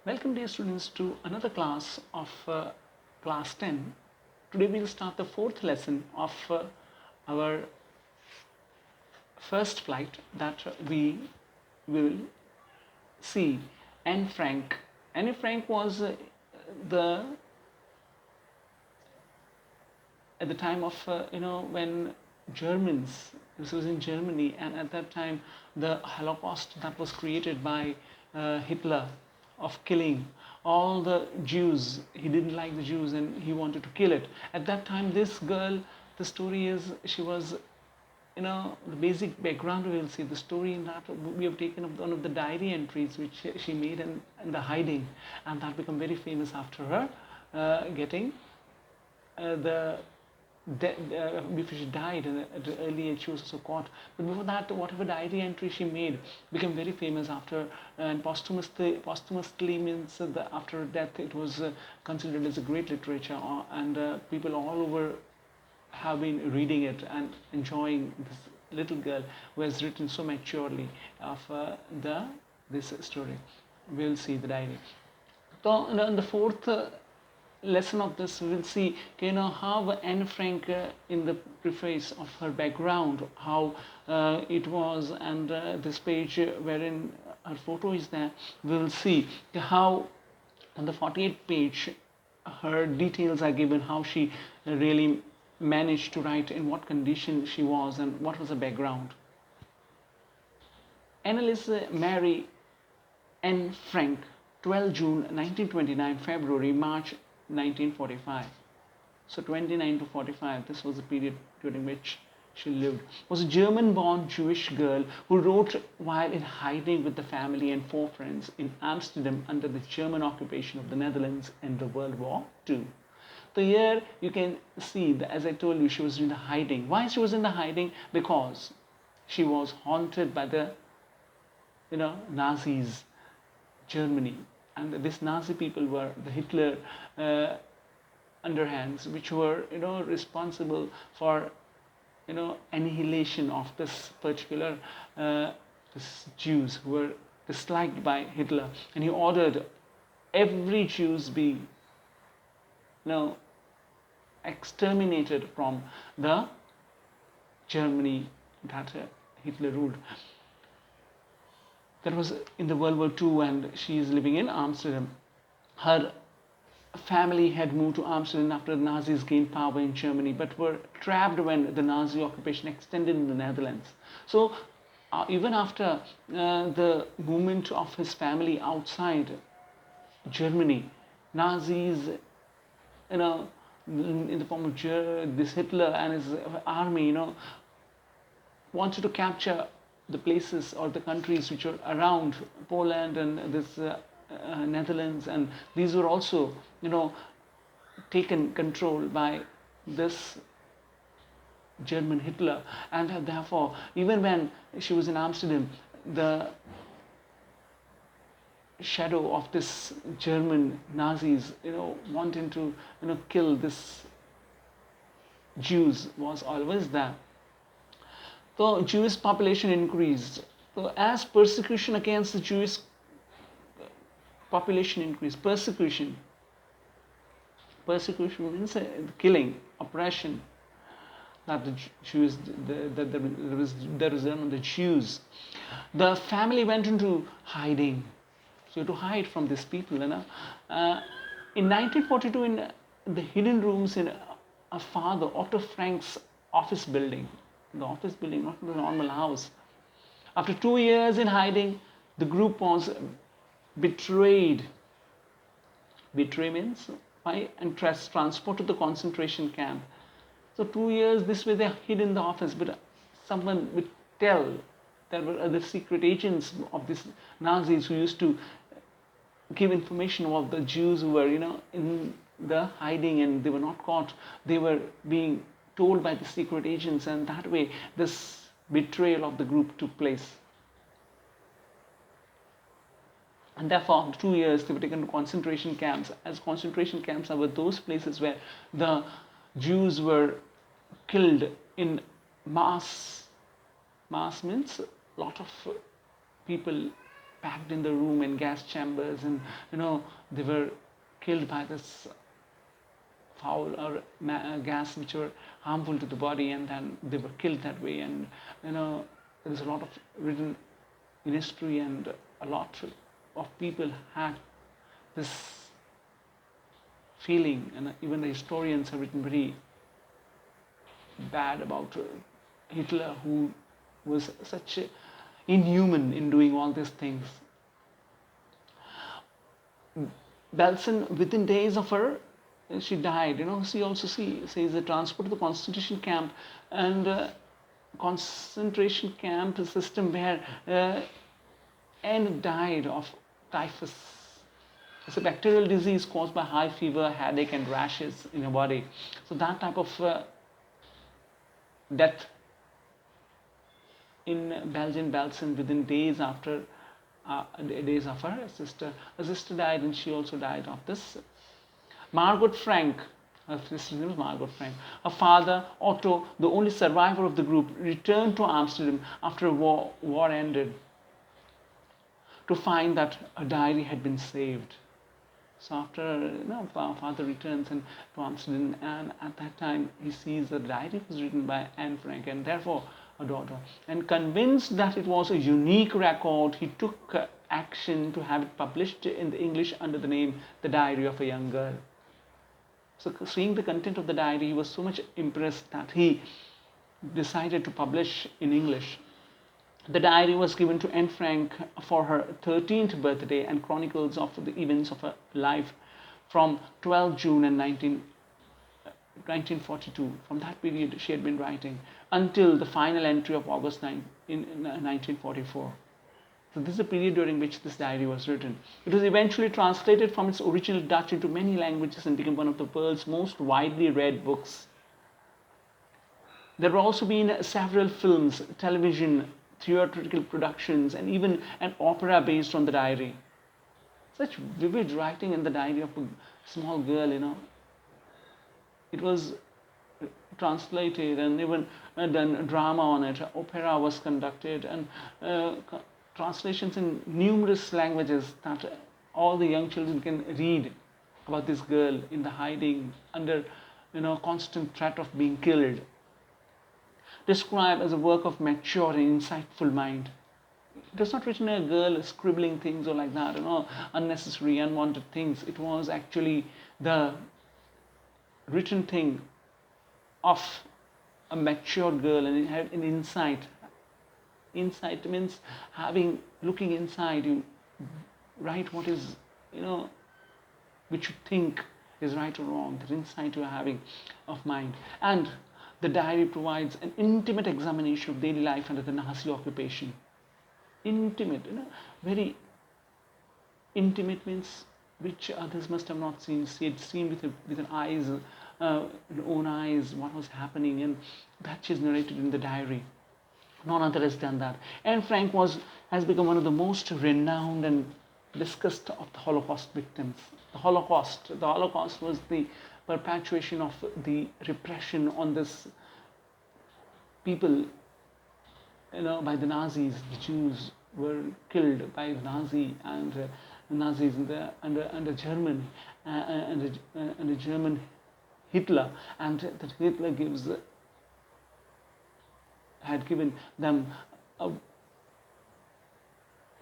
Welcome dear students to another class of class 10. Today we will start the fourth lesson of our first flight that we will see Anne Frank. Anne Frank was the at the time of when Germans, this was in Germany, and at that time the Holocaust that was created by Hitler of killing all the Jews. He didn't like the Jews and he wanted to kill it. At that time, this girl, the story is she was, the basic background we will see. The story in that we have taken up one of the diary entries which she made in the hiding, and that became very famous after her getting the before she died at an early age. She was also caught, but before that whatever diary entry she made became very famous after, and posthumously means that after her death it was considered as a great literature, and people all over have been reading it and enjoying this little girl who has written so maturely of this story. We'll see the diary. So in the fourth lesson of this, we will see how Anne Frank, in the preface of her background, how it was, and this page wherein her photo is there, we will see how on the 48th page her details are given, how she really managed to write, in what condition she was and what was the background. Anneliese Marie Anne Frank, 12 June 1929, February, March 1945. So 29 to 45, this was the period during which she lived. Was a German-born Jewish girl who wrote while in hiding with the family and 4 friends in Amsterdam under the German occupation of the Netherlands in the World War II. So here you can see that, as I told you, she was in the hiding. Why she was in the hiding? Because she was haunted by the Nazis, Germany. And these Nazi people were the Hitler underhands, which were responsible for annihilation of this particular this Jews who were disliked by Hitler, and he ordered every Jews be exterminated from the Germany that Hitler ruled. That was in the World War II, and she is living in Amsterdam. Her family had moved to Amsterdam after the Nazis gained power in Germany, but were trapped when the Nazi occupation extended in the Netherlands. So even after the movement of his family outside Germany, Nazis, in the form of this Hitler and his army, wanted to capture the places or the countries which are around Poland and this Netherlands, and these were also taken control by this German Hitler. And therefore, even when she was in Amsterdam, the shadow of this German Nazis wanting to kill this Jews was always there. So Jewish population increased. So as persecution against the Jewish population increased, persecution means killing, oppression that the Jews, there was done on the Jews. The family went into hiding, so to hide from these people. In 1942, in the hidden rooms in a father Otto Frank's office building, not the normal house. After 2 years in hiding, the group was betrayed. Betray means by and transported to the concentration camp. So 2 years this way they hid in the office, but someone would tell there were other secret agents of these Nazis who used to give information about the Jews who were in the hiding, and they were not caught. They were being told by the secret agents, and that way this betrayal of the group took place. And therefore, after 2 years, they were taken to concentration camps. As concentration camps were those places where the Jews were killed in mass. Mass means a lot of people packed in the room in gas chambers, and they were killed by this foul or gas which were harmful to the body, and then they were killed that way. And there is a lot of written in history, and a lot of people had this feeling, and even the historians have written very bad about Hitler, who was such inhuman in doing all these things. Belsen, within days of her, she died. She also says the transport to the concentration camp, and concentration camp system where Anne died of typhus. It's a bacterial disease caused by high fever, headache, and rashes in your body. So that type of death in Belgian Belsen within days after days of her sister. Her sister died, and she also died of this. Margot Frank, her sister's name is Margot Frank. Her father, Otto, the only survivor of the group, returned to Amsterdam after war ended to find that her diary had been saved. So after father returns to Amsterdam, and at that time he sees that the diary was written by Anne Frank, and therefore a daughter. And convinced that it was a unique record, he took action to have it published in the English under the name The Diary of a Young Girl. So seeing the content of the diary, he was so much impressed that he decided to publish in English. The diary was given to Anne Frank for her 13th birthday and chronicles of the events of her life from 12 June and 1942. From that period she had been writing until the final entry of August 9 in 1944. So this is the period during which this diary was written. It was eventually translated from its original Dutch into many languages and became one of the world's most widely read books. There have also been several films, television, theatrical productions, and even an opera based on the diary. Such vivid writing in the diary of a small girl, It was translated, and even done a drama on it. Opera was conducted, and translations in numerous languages that all the young children can read about this girl in the hiding under constant threat of being killed. Described as a work of mature and insightful mind. It was not written a girl scribbling things or like that, unnecessary, unwanted things. It was actually the written thing of a mature girl, and it had an insight. Insight means looking inside. You write what is, which you think is right or wrong. The insight you are having of mind. And the diary provides an intimate examination of daily life under the Nazi occupation. Intimate, very intimate means which others must have not seen. She had seen with her eyes, own eyes, what was happening, and that she has narrated in the diary. None other has done that. Anne Frank has become one of the most renowned and discussed of the Holocaust victims. The Holocaust was the perpetuation of the repression on this people, by the Nazis. The Jews were killed by the Nazis under Germany, under German Hitler, and that Hitler had given them a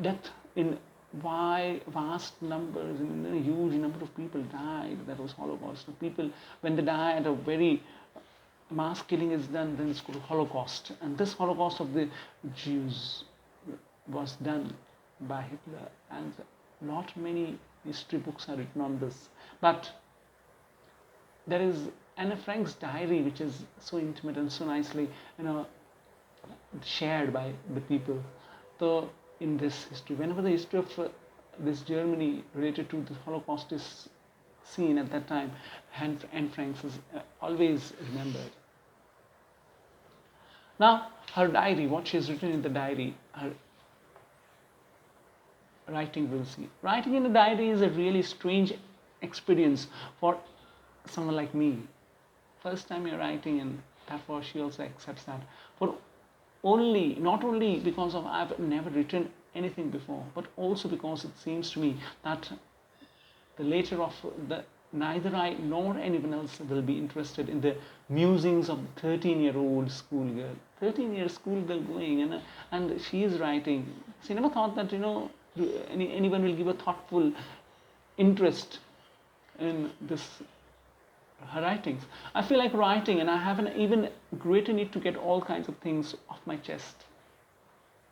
death in vast numbers, and a huge number of people died. That was Holocaust. People, when they die, a very mass killing is done, then it's called Holocaust. And this Holocaust of the Jews was done by Hitler, and not many history books are written on this. But there is Anne Frank's diary, which is so intimate and so nicely, shared by the people. So in this history, whenever the history of this Germany related to the Holocaust is seen at that time, Anne Frank is always remembered. Now, her diary, what she has written in the diary, her writing, we'll see. Writing in a diary is a really strange experience for someone like me. First time you're writing, and therefore she also accepts that. Not only because I've never written anything before, but also because it seems to me that the later of the neither I nor anyone else will be interested in the musings of the 13-year-old schoolgirl. 13-year schoolgirl going and she is writing. She never thought that anyone will give a thoughtful interest in this her writings. I feel like writing, and I have an even greater need to get all kinds of things off my chest.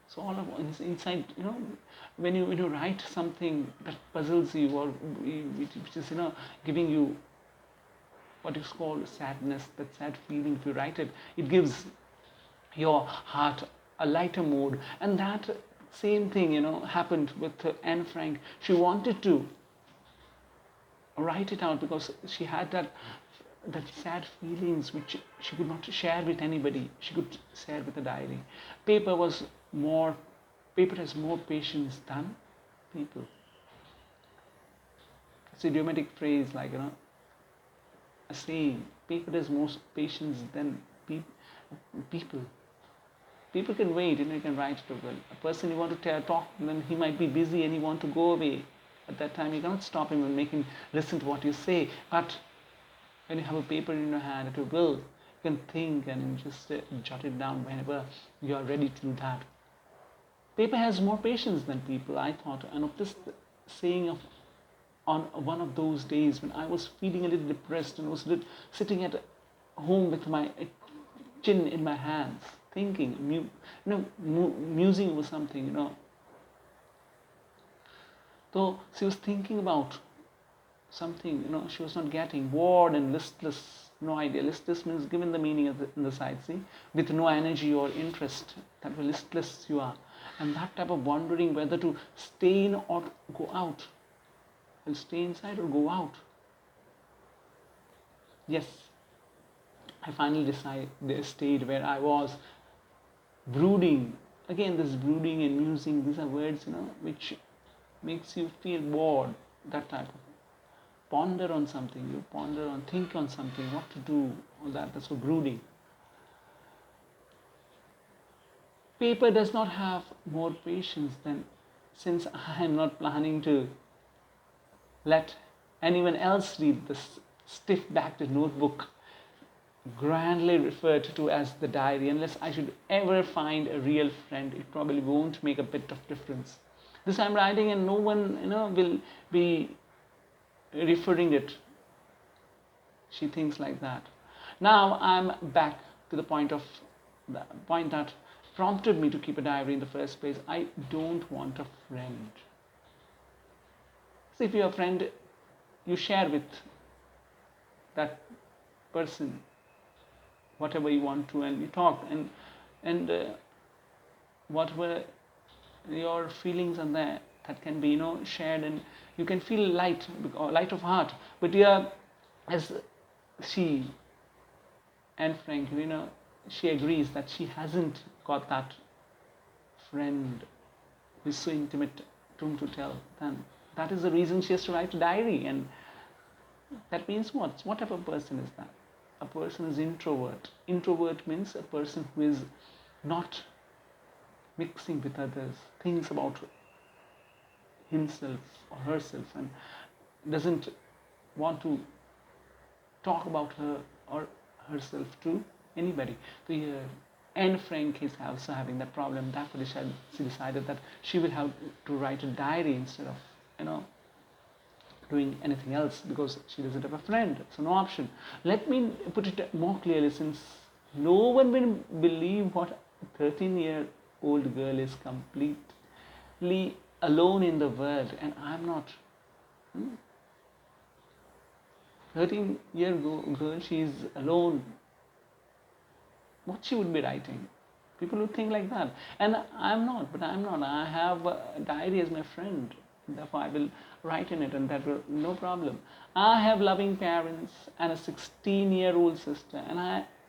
So all of inside, when you write something that puzzles you, or which is giving you what is called sadness, that sad feeling, if you write it, it gives your heart a lighter mood. And that same thing happened with Anne Frank. She wanted to write it out because she had that sad feelings which she could not share with anybody. She could share with a diary. Paper has more patience than people. It's a idiomatic phrase, like a saying. Paper has more patience than people. People can wait, you can write it well. A person you want to talk, then he might be busy and he want to go away. At that time, you cannot stop him and make him listen to what you say. But when you have a paper in your hand at your will, you can think and just jot it down whenever you are ready to do that. Paper has more patience than people, I thought. And of this saying on one of those days when I was feeling a little depressed and was sitting at home with my chin in my hands, thinking, musing over something, Though she was thinking about something, she was not getting, bored and listless, no idea. Listless means, given the meaning in the side, see, with no energy or interest, that way listless you are. And that type of wondering whether to stay in or go out. Will stay inside or go out. Yes, I finally stayed where I was brooding. Again, this brooding and musing, these are words, which makes you feel bored, that type of ponder on something, think on something, what to do, all that's for brooding. Paper does not have more patience than, since I am not planning to let anyone else read this stiff-backed notebook, grandly referred to as the diary, unless I should ever find a real friend, it probably won't make a bit of difference. This I'm writing and no one, will be referring it. She thinks like that. Now I'm back to the point that prompted me to keep a diary in the first place. I don't want a friend. So if you're a friend, you share with that person whatever you want to, and you talk, and whatever your feelings are there, that can be shared, and you can feel light of heart. But as she and Frank, she agrees that she hasn't got that friend who is so intimate to tell. Then that is the reason she has to write a diary. And that means what type of person is that? A person is introvert. Introvert means a person who is not mixing with others, thinks about himself or herself, and doesn't want to talk about her or herself to anybody. So Anne Frank is also having that problem. Therefore, she decided that she will have to write a diary instead of doing anything else, because she doesn't have a friend. So no option. Let me put it more clearly, since no one will believe what a 13-year-old girl is completely alone in the world, and I'm not. 13-year girl, she is alone. What she would be writing? People would think like that. And I'm not, I have a diary as my friend. Therefore, I will write in it, and that will no problem. I have loving parents and a 16-year-old sister,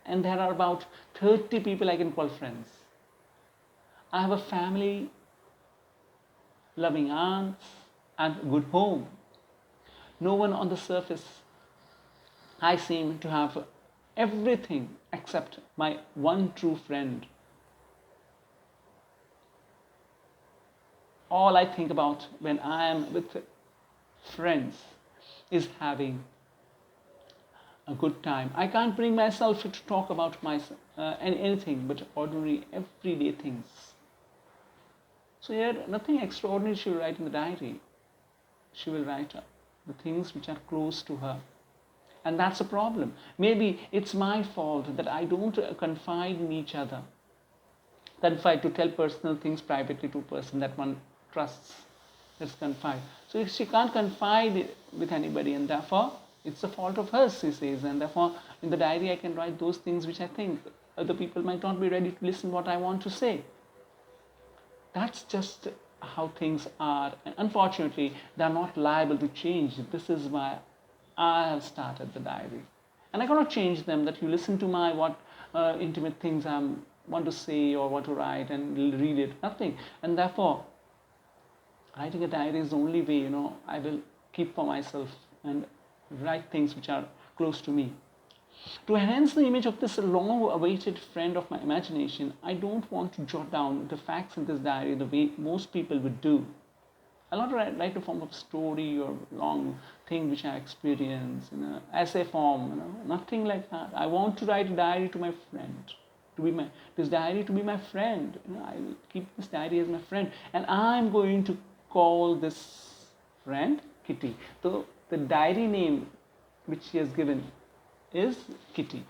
and there are about 30 people I can call friends. I have a family, loving aunts, and a good home. No one on the surface. I seem to have everything except my one true friend. all I think about when I am with friends is having a good time. I can't bring myself to talk about myself anything but ordinary, everyday things. So yeah, nothing extraordinary she will write in the diary. She will write the things which are close to her. And that's a problem. Maybe it's my fault that I don't confide in each other. Confide, to tell personal things privately to a person that one trusts. Let's confide. So if she can't confide with anybody, and therefore it's a fault of hers, she says, and therefore in the diary I can write those things which I think other people might not be ready to listen what I want to say. That's just how things are. And unfortunately, they're not liable to change. This is why I have started the diary. And I cannot change them, that you listen to my what intimate things I want to say or want to write and read it. Nothing. And therefore, writing a diary is the only way, I will keep for myself and write things which are close to me. To enhance the image of this long-awaited friend of my imagination, I don't want to jot down the facts in this diary the way most people would do. I'll not write a form of story or long thing which I experience in an essay form, nothing like that. I want to write a diary to my friend, this diary to be my friend. I will keep this diary as my friend, and I'm going to call this friend Kitty. So the diary name which she has given is Kitty.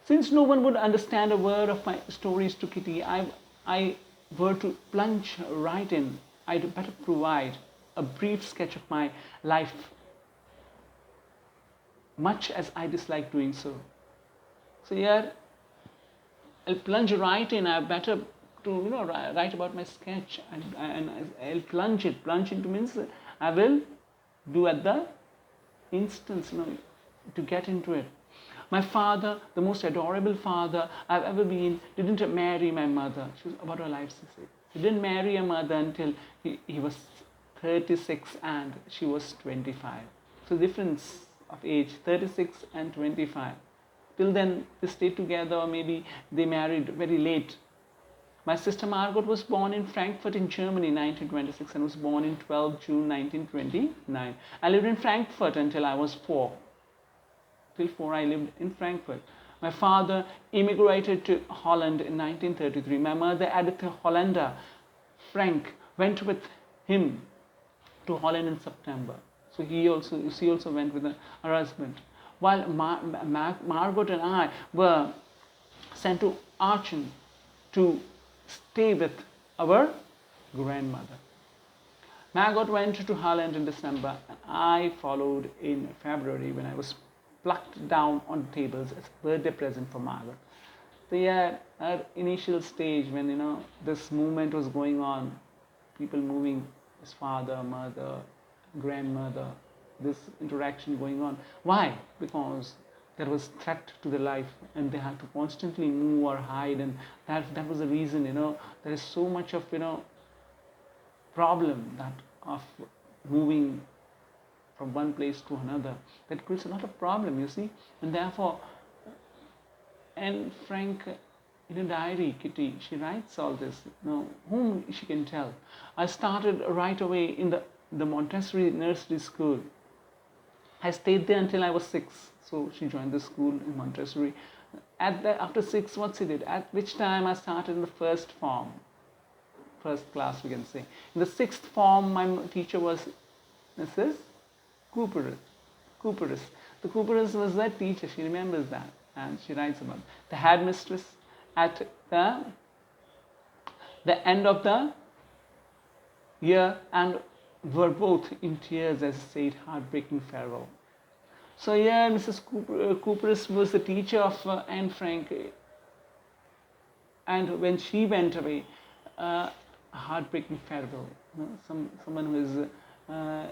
Since no one would understand a word of my stories to Kitty, I were to plunge right in, I'd better provide a brief sketch of my life, much as I dislike doing so. So here, I'll plunge right in. I better to write about my sketch, and I'll plunge into means I will do at the instance, to get into it. My father, the most adorable father I've ever been, didn't marry my mother. She was about her life, she said. He didn't marry her mother until he was 36 and she was 25. So difference of age, 36 and 25. Till then, they stayed together, or maybe they married very late. My sister Margot was born in Frankfurt in Germany in 1926 and was born in 12 June 1929. I lived in Frankfurt until I was 4. Till 4 I lived in Frankfurt. My father immigrated to Holland in 1933. My mother, Edith Hollander Frank, went with him to Holland in September. So she also went with her husband. While Margot and I were sent to Aachen to stay with our grandmother. Margot went to Holland in December, and I followed in February when I was plucked down on tables as a birthday present for Margot. So yeah, at initial stage when this movement was going on, people moving, his father, mother, grandmother, this interaction going on. Why? Because there was threat to their life and they had to constantly move or hide, and that was the reason, there is so much of problem that of moving from one place to another, that creates a lot of problem, you see. And therefore, and Frank, in a diary, Kitty, she writes all this, whom she can tell. I started right away in the Montessori nursery school. I stayed there until I was 6. So she joined the school in Montessori. After 6, what she did, at which time I started in the first class, we can say. In the 6th form, my teacher was Mrs. Cooperus. The Cooperus was that teacher, she remembers that, and she writes about it. The headmistress at the end of the year, and were both in tears as said heartbreaking farewell. So yeah, Mrs. Cooperus was the teacher of Anne Frank, and when she went away, a heartbreaking farewell. Someone who is a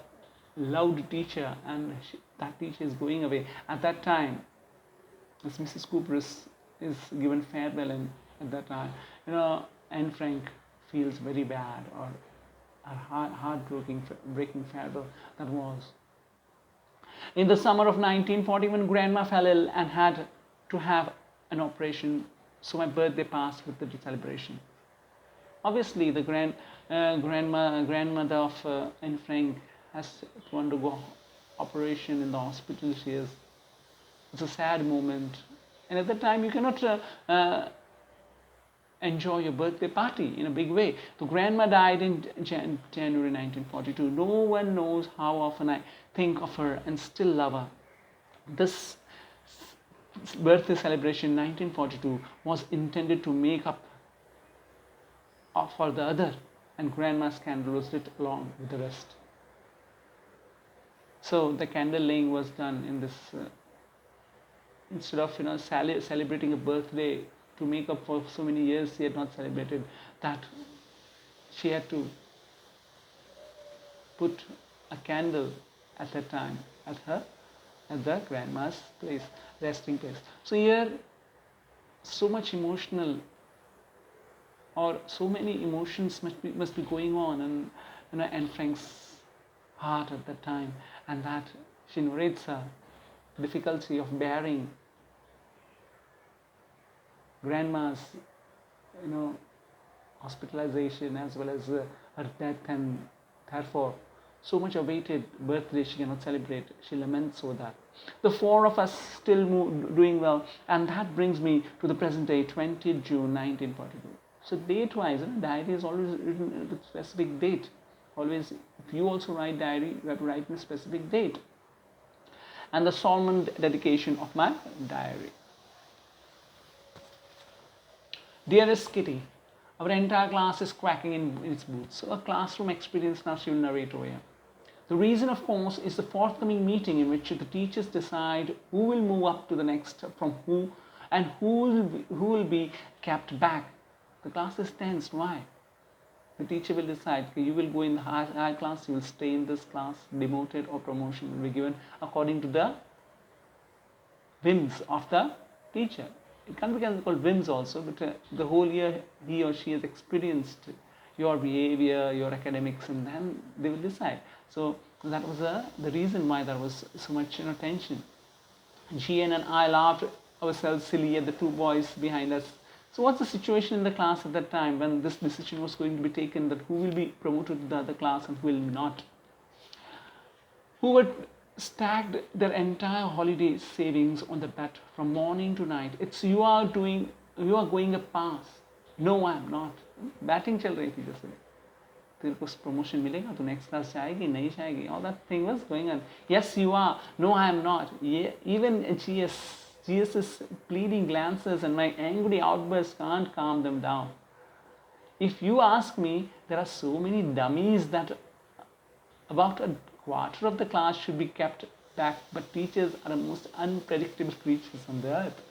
loved teacher, and that teacher is going away. At that time, as Mrs. Cooperus is given farewell, and at that time, Anne Frank feels very bad, or a heartbreaking farewell that was. In the summer of 1941, Grandma fell ill and had to have an operation, so my birthday passed with the celebration. Obviously, the grandmother of Anne Frank has to undergo operation in the hospital. It's a sad moment, and at that time you cannot enjoy your birthday party in a big way. The grandma died in January 1942. No one knows how often I think of her and still love her. This birthday celebration in 1942 was intended to make up for the other, and grandma's candle was lit along with the rest. So the candle laying was done in this instead of celebrating a birthday to make up for so many years she had not celebrated, that she had to put a candle at that time at the grandma's place, resting place. So here, so much emotional, or so many emotions must be going on in Anne Frank's heart at that time, and that she narrates her difficulty of bearing grandma's hospitalization as well as her death, and therefore so much awaited birthday she cannot celebrate. She laments over that. The four of us still doing well, and that brings me to the present day, 20th June 1942. So date-wise, diary is always written with a specific date. Always, if you also write diary, you have to write in a specific date. And the solemn dedication of my diary. Dearest Kitty, our entire class is quacking in its boots. So a classroom experience now she will narrate over here. The reason, of course, is the forthcoming meeting in which the teachers decide who will move up to the next from who, and who will be kept back. The class is tense. Why? The teacher will decide, okay, you will go in the high class, you will stay in this class, demoted or promotion will be given according to the whims of the teacher. It can be called whims also, but the whole year he or she has experienced your behavior, your academics, and then they will decide. So that was the reason why there was so much tension. Gian and I laughed ourselves silly at the two boys behind us. So what's the situation in the class at that time when this decision was going to be taken, that who will be promoted to the other class and who will not? Who had stacked their entire holiday savings on the bet from morning to night. It's you are going a pass. No, I am not. Batting चल रही थी जैसे. तेरे को promotion मिलेगा तो next class जाएगी नहीं जाएगी. All that thing was going on. Yes, you are. No, I am not. Yeah, even GS's pleading glances and my angry outbursts can't calm them down. If you ask me, there are so many dummies that about a quarter of the class should be kept back, but teachers are the most unpredictable creatures on the earth.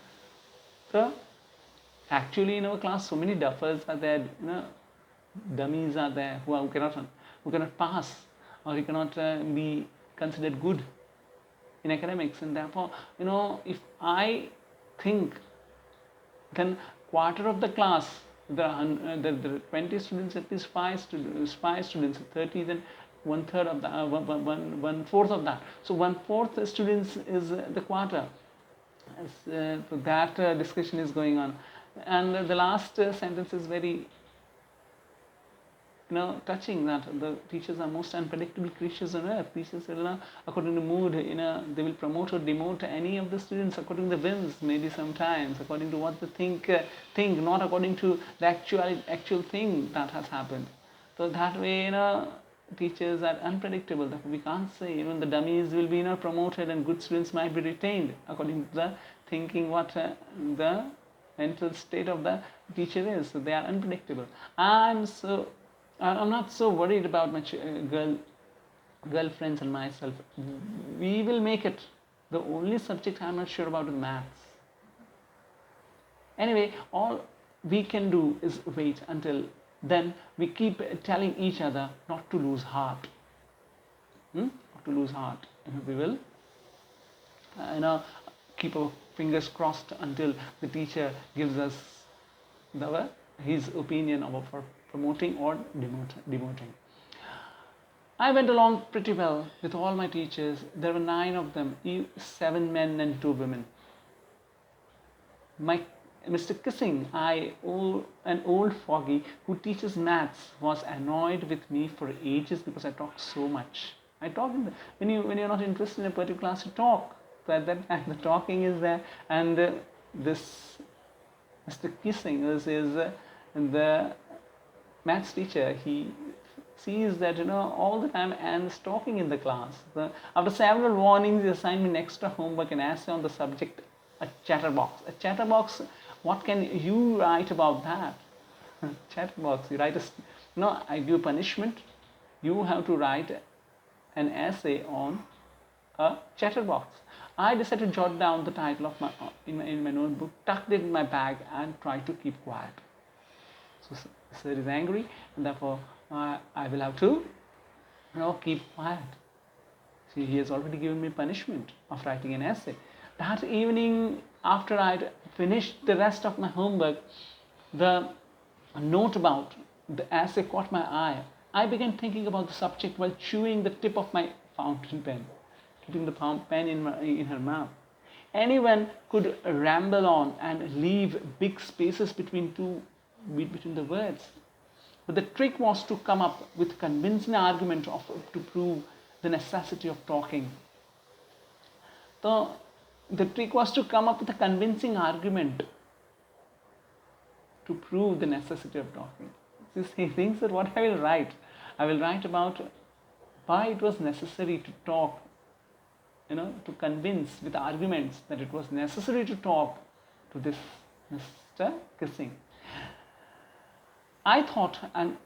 So, actually in our class, so many duffers are there, dummies are there who cannot pass, or who cannot be considered good in academics, and therefore, if I think, then quarter of the class, there are 20 students, at least 5 students, 30, then one third of that, 1/4 of that. So 1/4 students is the quarter. So that discussion is going on, and the last sentence is very touching, that the teachers are most unpredictable creatures on earth. Teachers will, according to mood, they will promote or demote any of the students according to the whims, maybe sometimes according to what they think, not according to the actual thing that has happened. So that way, teachers are unpredictable. Therefore, we can't say even the dummies will be promoted and good students might be retained according to the thinking what the mental state of the teacher is. So they are unpredictable. I'm not so worried about my girlfriends and myself. We will make it. The only subject I'm not sure about is maths. Anyway, all we can do is wait until then. We keep telling each other not to lose heart. Not to lose heart. And we will keep our fingers crossed until the teacher gives us his opinion about promoting or demoting. I went along pretty well with all my teachers. There were 9 of them, 7 men and 2 women. My Mr. Kissing, an old fogey who teaches maths, was annoyed with me for ages because I talk so much. I talk when you're not interested in a particular class, you talk. So at that time, the talking is there, and this Mr. Kissing is the maths teacher. He sees that all the time Anne is talking in the class. After several warnings, he assigned me an extra homework and essay on the subject, a chatterbox. A chatterbox. What can you write about that? Chatterbox. You write I give punishment. You have to write an essay on a chatterbox. I decided to jot down the title of in my notebook, tucked it in my bag, and tried to keep quiet. So sir is angry, and therefore I will have to keep quiet. See, he has already given me punishment of writing an essay. That evening, after I'd finished the rest of my homework, the note about the essay caught my eye. I began thinking about the subject while chewing the tip of my fountain pen, keeping the pen in her mouth. Anyone could ramble on and leave big spaces between the words. But the trick was to come up with convincing argument to prove the necessity of talking. So the trick was to come up with a convincing argument to prove the necessity of talking. He thinks that what I will write about why it was necessary to talk, to convince with arguments that it was necessary to talk to this Mr. Kissing. I thought and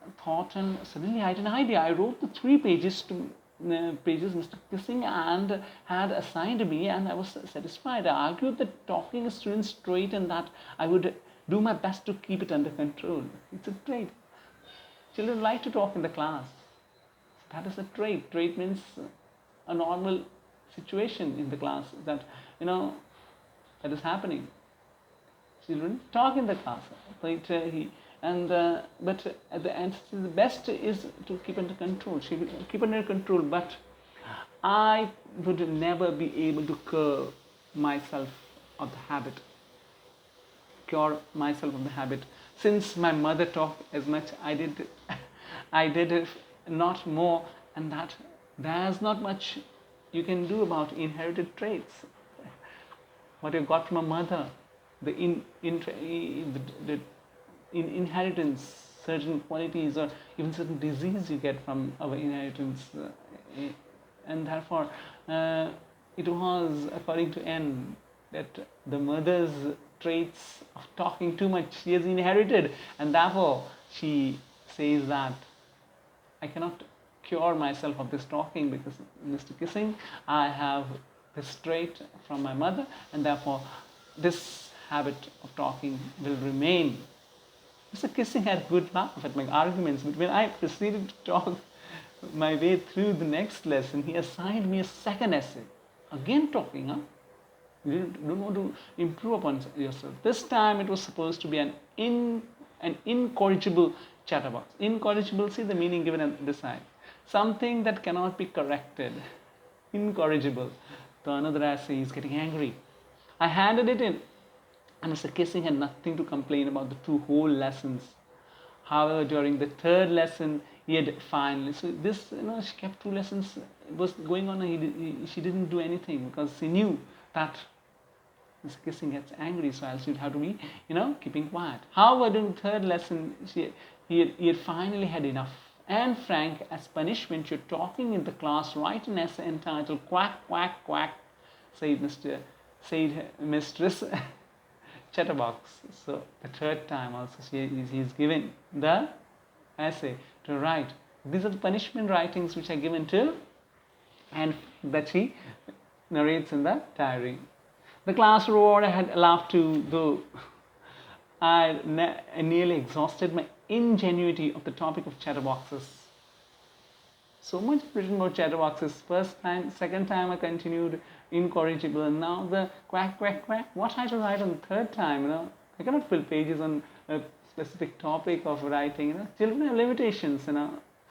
suddenly I had an idea. I wrote the 3 pages Mr. Kissing and had assigned me, and I was satisfied. I argued that talking is students' trait and that I would do my best to keep it under control. It's a trait. Children like to talk in the class. That is a trait. Trait means a normal situation in the class that is happening. Children talk in the class. But at the end, the best is to keep under control. She will keep under control, but I would never be able to cure myself of the habit. Since my mother talked as much, I did it not more, and that there's not much you can do about inherited traits. What you got from a mother, in inheritance, certain qualities or even certain disease you get from our inheritance, and therefore it was according to N that the mother's traits of talking too much she has inherited, and therefore she says that I cannot cure myself of this talking because Mr. Kissing, I have this trait from my mother, and therefore this habit of talking will remain. Mr. Kissing had a good laugh at my arguments, but when I proceeded to talk my way through the next lesson, he assigned me a second essay. Again talking, You don't want to improve upon yourself. This time it was supposed to be an incorrigible chatterbox. Incorrigible, see the meaning given at this side. Something that cannot be corrected. Incorrigible. So another essay is getting angry. I handed it in, and Mr. Kissing had nothing to complain about the 2 whole lessons. However, during the 3rd lesson, he had finally, so this, she kept 2 lessons, it was going on, and she didn't do anything because she knew that Mr. Kissing gets angry, so else you'd have to be, keeping quiet. However, during the 3rd lesson, he had finally had enough. And Frank, as punishment, you're talking in the class, write an essay entitled Quack, Quack, Quack, said Mistress Chatterbox. So the 3rd time also he's given the essay to write. These are the punishment writings which are given to, and that she narrates in the diary. The class roared. I had laughed too, though I nearly exhausted my ingenuity of the topic of chatterboxes. So much written about chatterboxes. First time, second time I continued incorrigible, and now the quack, quack, quack. What I had to write on the 3rd time, I cannot fill pages on a specific topic of writing. Children have limitations,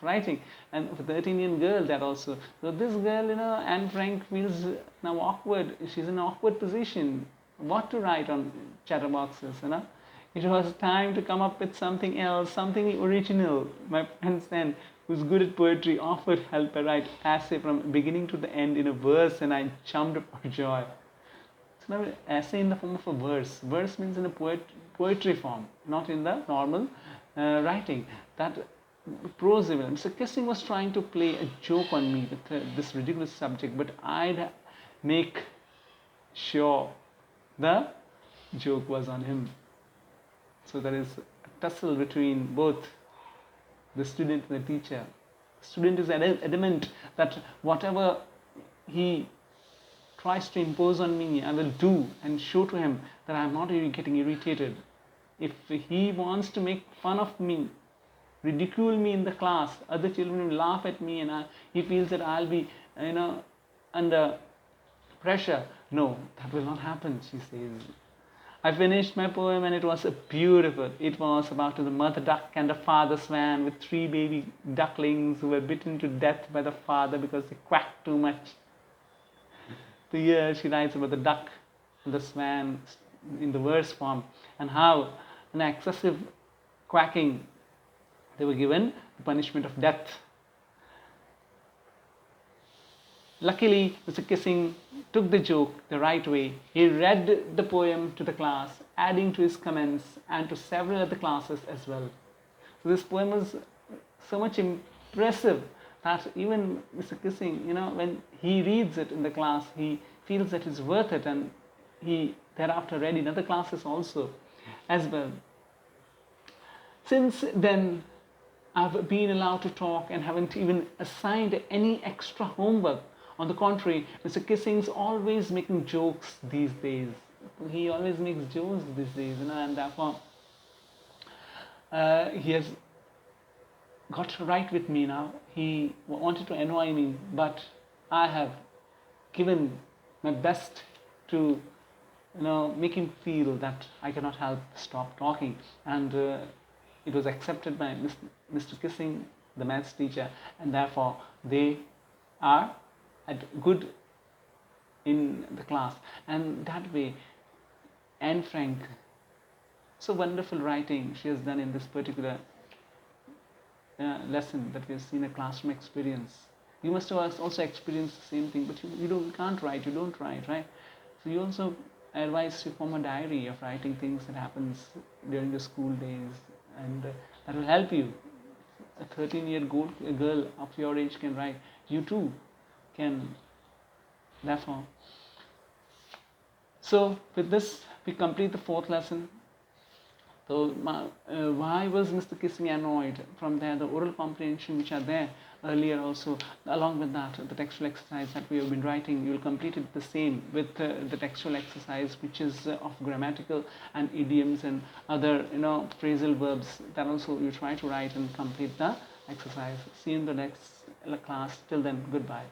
writing, and for the 13-year girl that also. So this girl, Anne Frank feels now awkward. She's in an awkward position. what to write on chatterboxes, you know. It was time to come up with something else, something original. My friends then, who's good at poetry, offered help. I write essay from beginning to the end in a verse, and I jumped up for joy. So now essay in the form of a verse. Verse means in a poetry form, not in the normal writing. That prose even. Mr. Kissing was trying to play a joke on me with this ridiculous subject, but I'd make sure the joke was on him. So there is a tussle between both the student and the teacher. The student is adamant that whatever he tries to impose on me, I will do and show to him that I am not really getting irritated. If he wants to make fun of me, ridicule me in the class, other children will laugh at me, and he feels that I'll be, under pressure. No, that will not happen, she says. I finished my poem and it was beautiful. It was about the mother duck and the father swan with 3 baby ducklings who were bitten to death by the father because they quacked too much. Here she writes about the duck and the swan in the verse form, and how an excessive quacking they were given the punishment of death. Luckily, Mr. Kissing took the joke the right way. He read the poem to the class, adding to his comments and to several other classes as well. So this poem was so much impressive that even Mr. Kissing, when he reads it in the class, he feels that it's worth it, and he thereafter read in other classes also as well. Since then, I've been allowed to talk and haven't even assigned any extra homework. On the contrary, Mr. Kissing's always making jokes these days. He always makes jokes these days, and therefore he has got right with me now. He wanted to annoy me, but I have given my best to make him feel that I cannot help stop talking, and it was accepted by Mr. Kissing, the maths teacher, and therefore they are good in the class. And that way, Anne Frank, so wonderful writing she has done in this particular lesson that we have seen, a classroom experience. You must have also experienced the same thing, but you can't write, you don't write, right? So you also advise to form a diary of writing things that happens during the school days, and that will help you. A 13-year-old girl of your age can write. You too can, therefore. So with this, we complete the 4th lesson. So why was Mr. Kissing annoyed? From there, the oral comprehension which are there earlier also, along with that, the textual exercise that we have been writing, you will complete it the same with the textual exercise, which is of grammatical and idioms and other phrasal verbs. That also you try to write and complete the exercise. See you in the next class. Till then, goodbye.